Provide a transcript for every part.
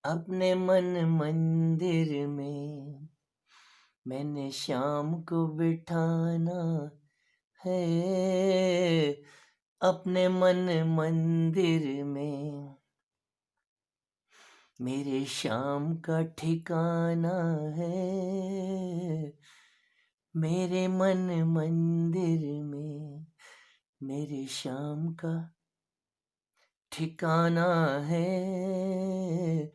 अपने मन मंदिर में मैंने शाम को बिठाना है। अपने मन मंदिर में मेरे शाम का ठिकाना है। मेरे मन मंदिर में मेरे शाम का ठिकाना है।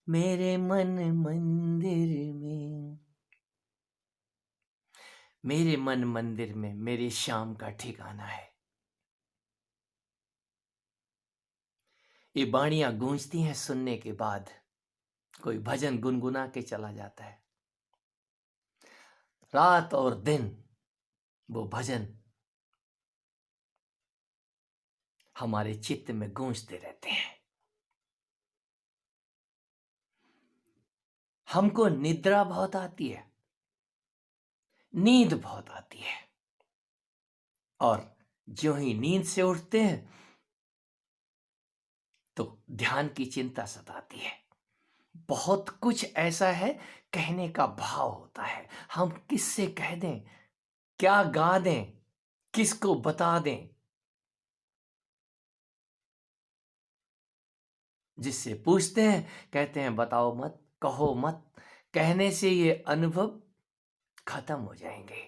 मेरे मन मंदिर में मेरे मन मंदिर में मेरे शाम का ठिकाना है। ये बाणियां गूंजती हैं, सुनने के बाद कोई भजन गुनगुना के चला जाता है। रात और दिन वो भजन हमारे चित्त में गूंजते रहते हैं। हमको निद्रा बहुत आती है, नींद बहुत आती है, और ज्यों ही नींद से उठते हैं तो ध्यान की चिंता सताती है। बहुत कुछ ऐसा है, कहने का भाव होता है। हम किससे कह दें, क्या गा दें, किसको बता दें। जिससे पूछते हैं कहते हैं बताओ मत, कहो मत। कहने से ये अनुभव खत्म हो जाएंगे।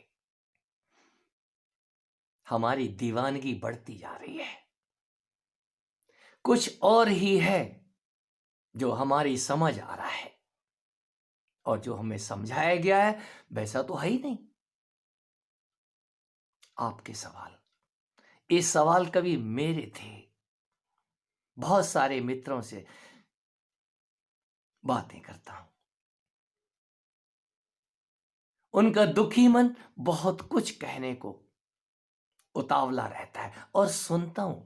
हमारी दीवानगी बढ़ती जा रही है। कुछ और ही है जो हमारी समझ आ रहा है, और जो हमें समझाया गया है वैसा तो है ही नहीं। आपके सवाल, ये सवाल कभी मेरे थे। बहुत सारे मित्रों से बातें करता हूं, उनका दुखी मन बहुत कुछ कहने को उतावला रहता है, और सुनता हूं।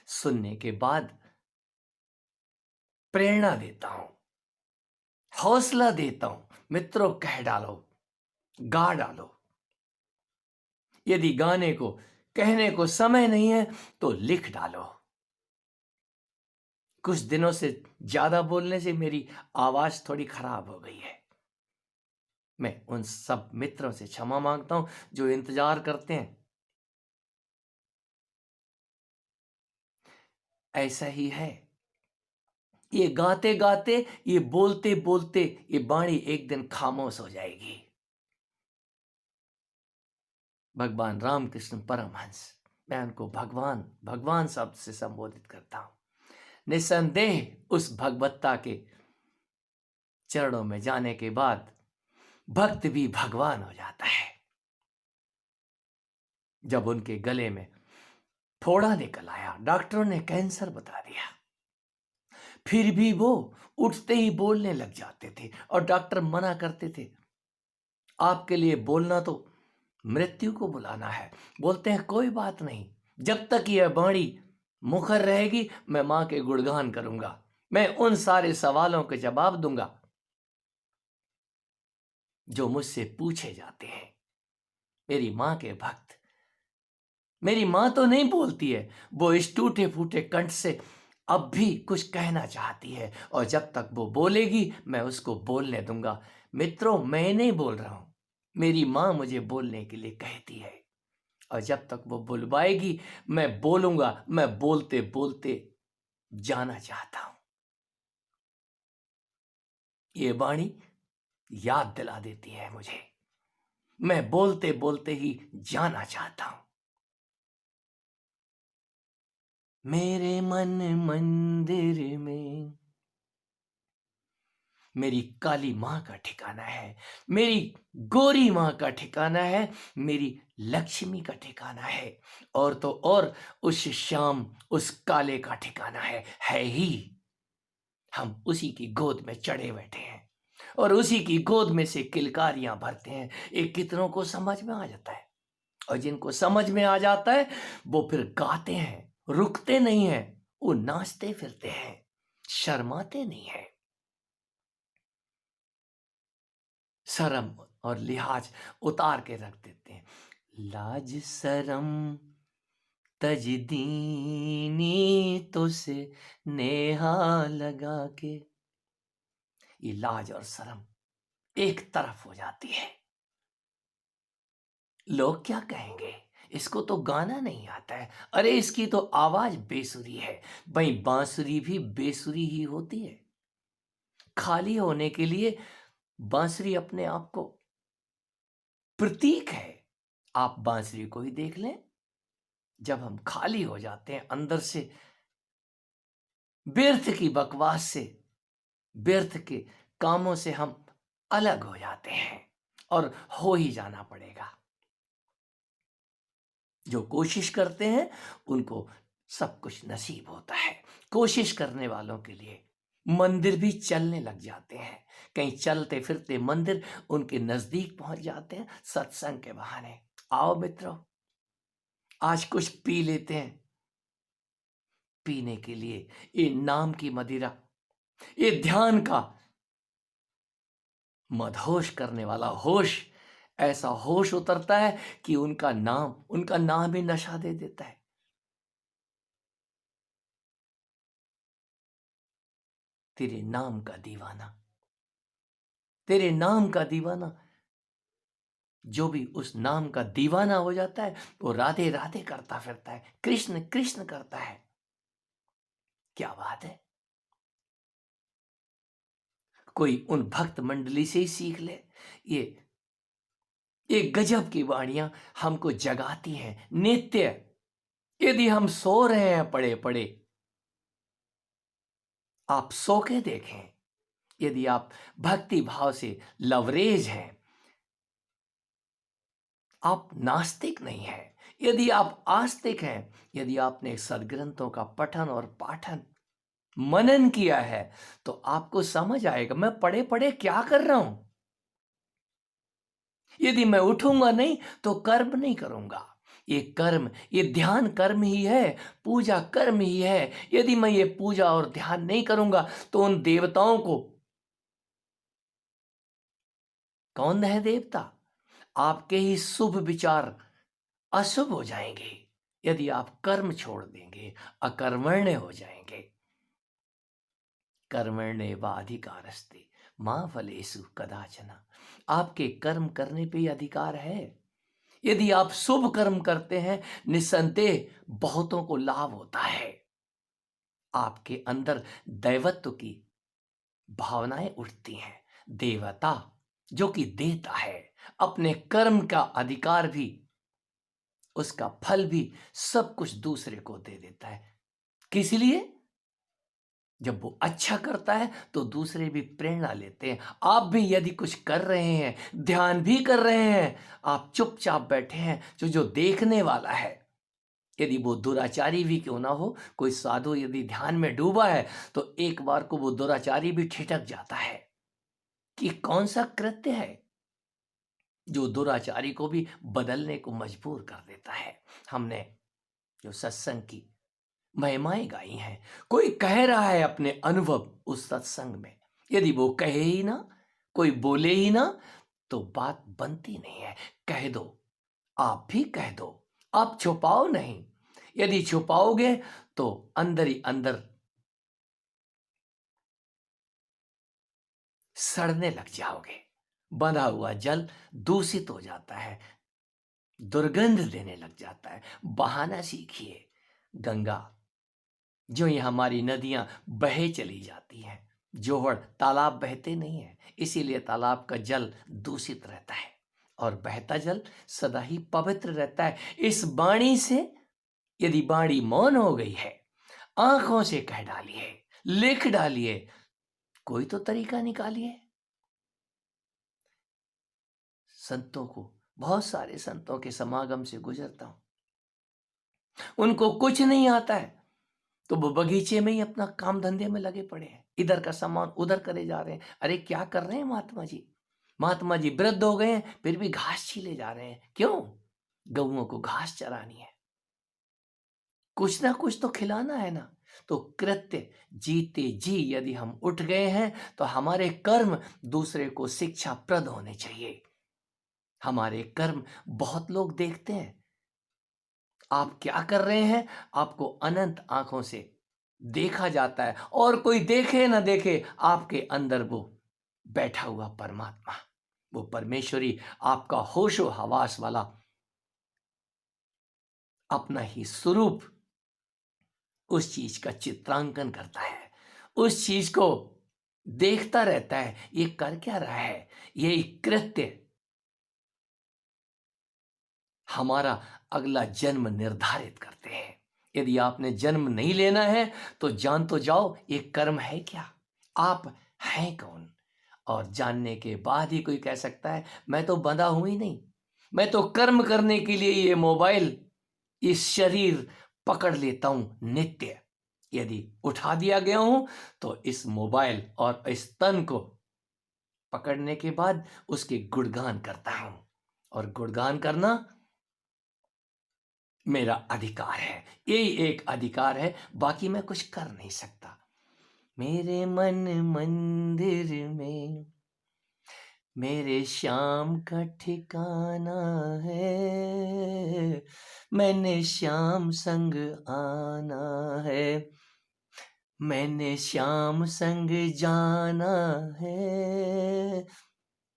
सुनने के बाद प्रेरणा देता हूं, हौसला देता हूं। मित्रों, कह डालो, गा डालो। यदि गाने को, कहने को समय नहीं है तो लिख डालो। कुछ दिनों से ज्यादा बोलने से मेरी आवाज थोड़ी खराब हो गई है। मैं उन सब मित्रों से क्षमा मांगता हूं जो इंतजार करते हैं। ऐसा ही है, ये गाते गाते, ये बोलते बोलते ये वाणी एक दिन खामोश हो जाएगी। भगवान रामकृष्ण परमहंस, मैं उनको भगवान भगवान शब्द से संबोधित करता हूं। निस्संदेह उस भगवत्ता के चरणों में जाने के बाद भक्त भी भगवान हो जाता है। जब उनके गले में फोड़ा निकल आया, डॉक्टरों ने कैंसर बता दिया, फिर भी वो उठते ही बोलने लग जाते थे, और डॉक्टर मना करते थे, आपके लिए बोलना तो मृत्यु को बुलाना है। बोलते हैं कोई बात नहीं, जब तक यह वाणी मुखर रहेगी मैं मां के गुणगान करूंगा, मैं उन सारे सवालों के जवाब दूंगा जो मुझसे पूछे जाते हैं। मेरी मां के भक्त, मेरी मां तो नहीं बोलती है, वो इस टूटे फूटे कंठ से अब भी कुछ कहना चाहती है, और जब तक वो बोलेगी मैं उसको बोलने दूंगा। मित्रों, मैं नहीं बोल रहा हूं, मेरी मां मुझे बोलने के लिए कहती है, और जब तक वो बुलवाएगी मैं बोलूंगा। मैं बोलते बोलते जाना चाहता हूं। ये वाणी याद दिला देती है मुझे, मैं बोलते बोलते ही जाना चाहता हूं। मेरे मन मंदिर में मेरी काली मां का ठिकाना है, मेरी गोरी मां का ठिकाना है, मेरी लक्ष्मी का ठिकाना है, और तो और उस श्याम, उस काले का ठिकाना है ही। हम उसी की गोद में चढ़े बैठे हैं, और उसी की गोद में से किलकारियां भरते हैं। ये कितनों को समझ में आ जाता है, और जिनको समझ में आ जाता है वो फिर गाते हैं, रुकते नहीं हैं, वो नाचते फिरते हैं, शर्माते नहीं हैं। शर्म और लिहाज उतार के रख देते हैं। लाज शरम तज दीनी तो से नेहा लगा के, ये लाज और शर्म एक तरफ हो जाती है। लोग क्या कहेंगे, इसको तो गाना नहीं आता है, अरे इसकी तो आवाज बेसुरी है। भाई बांसुरी भी बेसुरी ही होती है। खाली होने के लिए बांसुरी अपने आप को प्रतीक है। आप बांसुरी को ही देख लें, जब हम खाली हो जाते हैं अंदर से, व्यर्थ की बकवास से, व्यर्थ के कामों से हम अलग हो जाते हैं, और हो ही जाना पड़ेगा। जो कोशिश करते हैं उनको सब कुछ नसीब होता है। कोशिश करने वालों के लिए मंदिर भी चलने लग जाते हैं। कहीं चलते फिरते मंदिर उनके नजदीक पहुंच जाते हैं सत्संग के बहाने। आओ मित्रों, आज कुछ पी लेते हैं। पीने के लिए ये नाम की मदिरा, ये ध्यान का मदहोश करने वाला होश, ऐसा होश उतरता है कि उनका नाम ही नशा दे देता है। तेरे नाम का दीवाना, तेरे नाम का दीवाना। जो भी उस नाम का दीवाना हो जाता है वो राधे राधे करता फिरता है, कृष्ण कृष्ण करता है। क्या बात है। कोई उन भक्त मंडली से ही सीख ले। ये एक गजब की वाणियां हमको जगाती हैं नित्य। यदि हम सो रहे हैं पड़े पड़े, आप सो के देखें। यदि आप भक्ति भाव से लवरेज हैं, आप नास्तिक नहीं हैं। यदि आप आस्तिक हैं, यदि आपने सदग्रंथों का पठन और पाठन मनन किया है, तो आपको समझ आएगा मैं पड़े पड़े क्या कर रहा हूं। यदि मैं उठूंगा नहीं तो कर्म नहीं करूंगा। ये कर्म, ये ध्यान कर्म ही है, पूजा कर्म ही है। यदि मैं ये पूजा और ध्यान नहीं करूंगा तो उन देवताओं को, कौन है देवता? आपके ही शुभ विचार अशुभ हो जाएंगे यदि आप कर्म छोड़ देंगे, अकर्मण्य हो जाएंगे। कर्मण्येवाधिकारस्ते मां फलेषु कदाचन। आपके कर्म करने पे ही अधिकार है। यदि आप शुभ कर्म करते हैं, निस्संदेह बहुतों को लाभ होता है। आपके अंदर दैवत्व की भावनाएं उठती हैं। देवता जो कि देता है, अपने कर्म का अधिकार भी, उसका फल भी, सब कुछ दूसरे को दे देता है। किस लिए? जब वो अच्छा करता है तो दूसरे भी प्रेरणा लेते हैं। आप भी यदि कुछ कर रहे हैं, ध्यान भी कर रहे हैं, आप चुपचाप बैठे हैं, जो देखने वाला है, यदि वो दुराचारी भी क्यों ना हो, कोई साधु यदि ध्यान में डूबा है तो एक बार को वो दुराचारी भी ठिठक जाता है कि कौन सा कृत्य है जो दुराचारी को भी बदलने को मजबूर कर देता है। हमने जो सत्संग की महिमाएं गाई हैं, कोई कह रहा है अपने अनुभव उस सत्संग में, यदि वो कहे ही ना, कोई बोले ही ना, तो बात बनती नहीं है। कह दो, आप भी कह दो, आप छुपाओ नहीं। यदि छुपाओगे तो अंदर ही अंदर सड़ने लग जाओगे। बंधा हुआ जल दूषित हो जाता है, दुर्गंध देने लग जाता है। बहाना सीखिए। गंगा, जो ये हमारी नदियां बहे चली जाती हैं, जोहड़ तालाब बहते नहीं है, इसीलिए तालाब का जल दूषित रहता है, और बहता जल सदा ही पवित्र रहता है। इस वाणी से, यदि वाणी मौन हो गई है, आंखों से कह डालिए, लिख डालिए, कोई तो तरीका निकालिए। संतों को, बहुत सारे संतों के समागम से गुजरता हूं, उनको कुछ नहीं आता है तो वो बगीचे में ही अपना काम धंधे में लगे पड़े हैं, इधर का सामान उधर करे जा रहे हैं। अरे क्या कर रहे हैं महात्मा जी? महात्मा जी वृद्ध हो गए हैं फिर भी घास छीले जा रहे हैं। क्यों? गऊओं को घास चरानी है, कुछ ना कुछ तो खिलाना है ना। तो कृत्य जीते जी यदि हम उठ गए हैं तो हमारे कर्म दूसरे को शिक्षाप्रद होने चाहिए। हमारे कर्म बहुत लोग देखते हैं, आप क्या कर रहे हैं आपको अनंत आंखों से देखा जाता है, और कोई देखे ना देखे आपके अंदर वो बैठा हुआ परमात्मा, वो परमेश्वरी आपका होशो हवास वाला अपना ही स्वरूप उस चीज का चित्रांकन करता है, उस चीज को देखता रहता है, ये कर क्या रहा है। ये कृत्य हमारा अगला जन्म निर्धारित करते हैं। यदि आपने जन्म नहीं लेना है तो जान तो जाओ ये कर्म है क्या, आप हैं कौन। और जानने के बाद ही कोई कह सकता है मैं तो बंधा हूं ही नहीं, मैं तो कर्म करने के लिए ये मोबाइल, इस शरीर पकड़ लेता हूं नित्य। यदि उठा दिया गया हूं तो इस मोबाइल और इस तन को पकड़ने के बाद उसके गुणगान करता हूं, और गुणगान करना मेरा अधिकार है, यही एक अधिकार है, बाकी मैं कुछ कर नहीं सकता। मेरे मन मंदिर में मेरे श्याम का ठिकाना है, मैंने श्याम संग आना है, मैंने श्याम संग जाना है,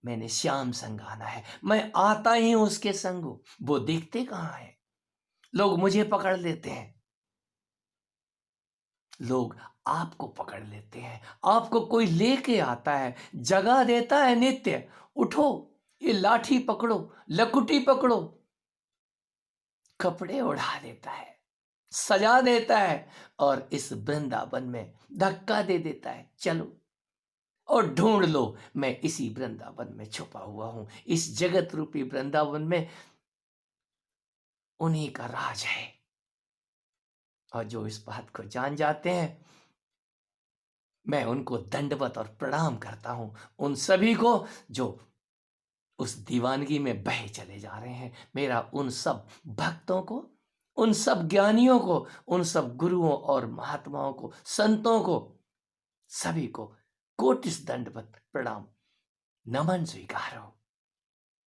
मैंने श्याम संग आना है। मैं आता ही हूं उसके संग हूं। वो दिखते कहाँ है, लोग मुझे पकड़ लेते हैं, लोग आपको पकड़ लेते हैं, आपको कोई लेके आता है, जगा देता है नित्य, उठो, ये लाठी पकड़ो, लकुटी पकड़ो, कपड़े उड़ा देता है, सजा देता है, और इस वृंदावन में धक्का दे देता है, चलो और ढूंढ लो, मैं इसी वृंदावन में छुपा हुआ हूं, इस जगत रूपी वृंदावन में उन्हीं का राज है। और जो इस बात को जान जाते हैं, मैं उनको दंडवत और प्रणाम करता हूं, उन सभी को जो उस दीवानगी में बहे चले जा रहे हैं। मेरा उन सब भक्तों को, उन सब ज्ञानियों को, उन सब गुरुओं और महात्माओं को, संतों को, सभी को कोटिस दंडवत प्रणाम, नमन स्वीकार हो।